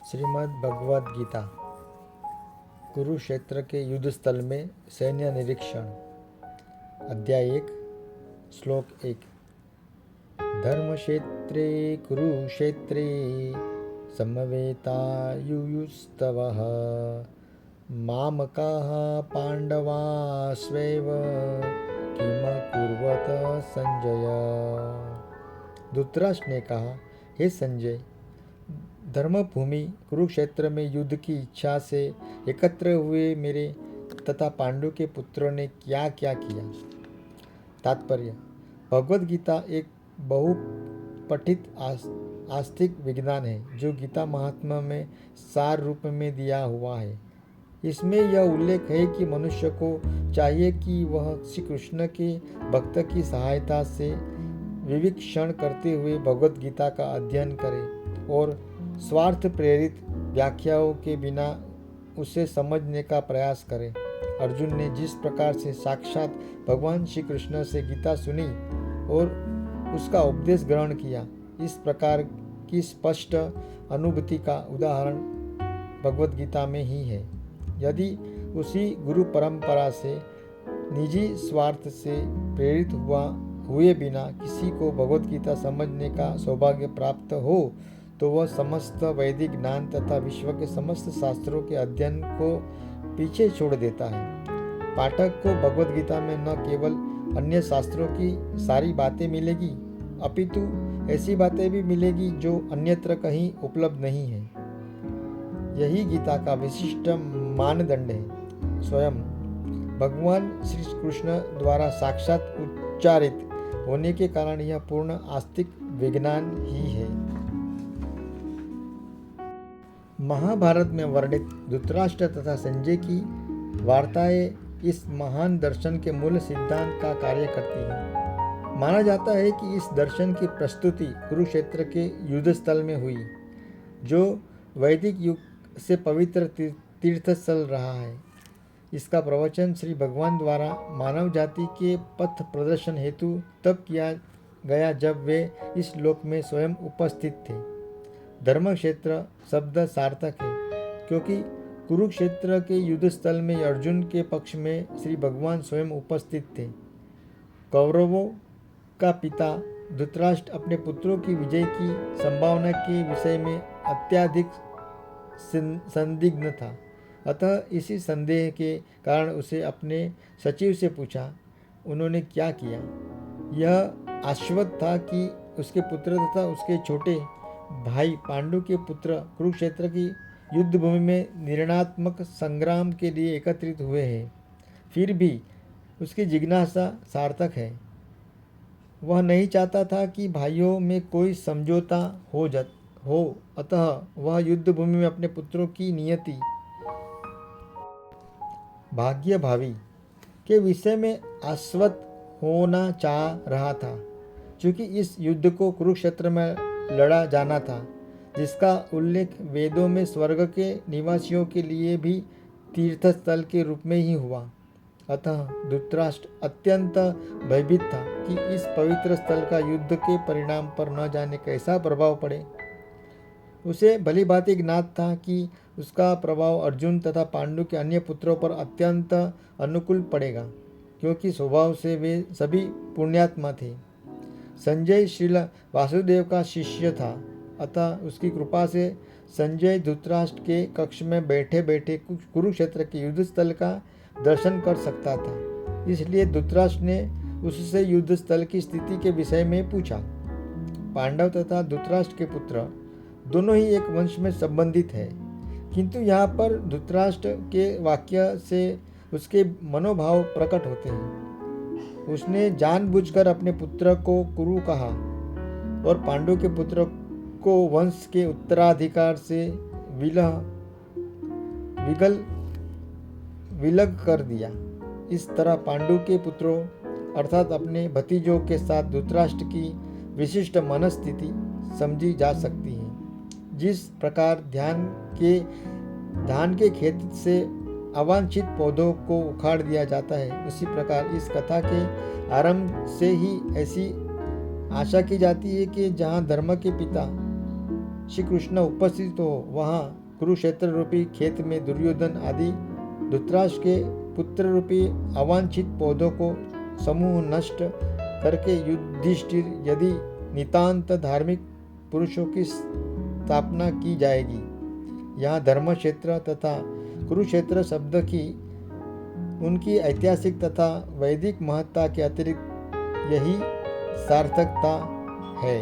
श्रीमद् भगवद गीता। कुरुक्षेत्र के युद्ध स्थल में सैन्य निरीक्षण। अध्याय 1 श्लोक 1। धर्मक्षेत्रे कुरुक्षेत्रे समवेतायुयुस्तवः मामकाः पांडवास्वेव किमकुर्वत संजय। धृतराष्ट्र ने कहा, हे संजय, धर्मभूमि कुरुक्षेत्र में युद्ध की इच्छा से एकत्र हुए मेरे तथा पांडु के पुत्रों ने क्या क्या किया। तात्पर्य: भगवद गीता एक बहुपठित आस्तिक विज्ञान है जो गीता महात्मा में सार रूप में दिया हुआ है। इसमें यह उल्लेख है कि मनुष्य को चाहिए कि वह श्री कृष्ण के भक्त की सहायता से विवेक्षण करते हुए भगवद गीता का अध्ययन करे और स्वार्थ प्रेरित व्याख्याओं के बिना उसे समझने का प्रयास करें। अर्जुन ने जिस प्रकार से साक्षात भगवान श्री कृष्ण से गीता सुनी और उसका उपदेश ग्रहण किया, इस प्रकार की स्पष्ट अनुभूति का उदाहरण भगवद गीता में ही है। यदि उसी गुरु परंपरा से निजी स्वार्थ से प्रेरित हुए बिना किसी को भगवद गीता समझने का सौभाग्य प्राप्त हो तो वह समस्त वैदिक ज्ञान तथा विश्व के समस्त शास्त्रों के अध्ययन को पीछे छोड़ देता है। पाठक को भगवद गीता में न केवल अन्य शास्त्रों की सारी बातें मिलेगी, अपितु ऐसी बातें भी मिलेगी जो अन्यत्र कहीं उपलब्ध नहीं है। यही गीता का विशिष्ट मानदंड है। स्वयं भगवान श्री कृष्ण द्वारा साक्षात उच्चारित होने के कारण यह पूर्ण आस्तिक विज्ञान ही है। महाभारत में वर्णित धृतराष्ट्र तथा संजय की वार्ताएं इस महान दर्शन के मूल सिद्धांत का कार्य करती हैं। माना जाता है कि इस दर्शन की प्रस्तुति कुरुक्षेत्र के युद्ध स्थल में हुई, जो वैदिक युग से पवित्र तीर्थस्थल रहा है। इसका प्रवचन श्री भगवान द्वारा मानव जाति के पथ प्रदर्शन हेतु तब किया गया जब वे इस लोक में स्वयं उपस्थित थे। धर्मक्षेत्र शब्द सार्थक है क्योंकि कुरुक्षेत्र के युद्ध स्थल में अर्जुन के पक्ष में श्री भगवान स्वयं उपस्थित थे। कौरवों का पिता धृतराष्ट्र अपने पुत्रों की विजय की संभावना के विषय में अत्यधिक संदिग्ध था। अतः इसी संदेह के कारण उसे अपने सचिव से पूछा, उन्होंने क्या किया। यह आश्वस्त था कि उसके पुत्र तथा उसके छोटे भाई पांडु के पुत्र कुरुक्षेत्र की युद्ध भूमि में निर्णयात्मक संग्राम के लिए एकत्रित हुए हैं। फिर भी उसकी जिज्ञासा सार्थक है। वह नहीं चाहता था कि भाइयों में कोई समझौता हो। अतः वह युद्ध भूमि में अपने पुत्रों की नियति भाग्य भावी के विषय में आश्वस्त होना चाह रहा था। क्योंकि इस युद्ध को कुरुक्षेत्र में लड़ा जाना था, जिसका उल्लेख वेदों में स्वर्ग के निवासियों के लिए भी तीर्थस्थल के रूप में ही हुआ। अतः धृतराष्ट्र अत्यंत भयभीत था कि इस पवित्र स्थल का युद्ध के परिणाम पर न जाने कैसा प्रभाव पड़े। उसे भली भांति ज्ञात था कि उसका प्रभाव अर्जुन तथा पांडु के अन्य पुत्रों पर अत्यंत अनुकूल पड़ेगा, क्योंकि स्वभाव से वे सभी पुण्यात्मा थे। संजय श्रील वासुदेव का शिष्य था, अतः उसकी कृपा से संजय धृतराष्ट्र के कक्ष में बैठे बैठे कुरुक्षेत्र के युद्ध स्थल का दर्शन कर सकता था। इसलिए धृतराष्ट्र ने उससे युद्ध स्थल की स्थिति के विषय में पूछा। पांडव तथा धृतराष्ट्र के पुत्र दोनों ही एक वंश में संबंधित है, किंतु यहाँ पर धृतराष्ट्र के वाक्य से उसके मनोभाव प्रकट होते हैं। उसने जानबूझकर अपने पुत्र को कुरु कहा और पांडु के पुत्र को वंश के उत्तराधिकार से विलग कर दिया। इस तरह पांडु के पुत्रों अर्थात अपने भतीजों के साथ धृतराष्ट्र की विशिष्ट मनस्थिति समझी जा सकती है। जिस प्रकार धान के खेत से अवांछित पौधों को उखाड़ दिया जाता है, उसी प्रकार इस कथा के आरंभ से ही ऐसी आशा की जाती है कि जहाँ धर्म के पिता श्री कृष्ण उपस्थित हो, वहाँ कुरुक्षेत्र रूपी खेत में दुर्योधन आदि धृतराष्ट्र के पुत्र रूपी अवांछित पौधों को समूह नष्ट करके युधिष्ठिर यदि नितांत धार्मिक पुरुषों की स्थापना की जाएगी। यहाँ धर्म क्षेत्र तथा कुरुक्षेत्र शब्द की उनकी ऐतिहासिक तथा वैदिक महत्ता के अतिरिक्त यही सार्थकता है।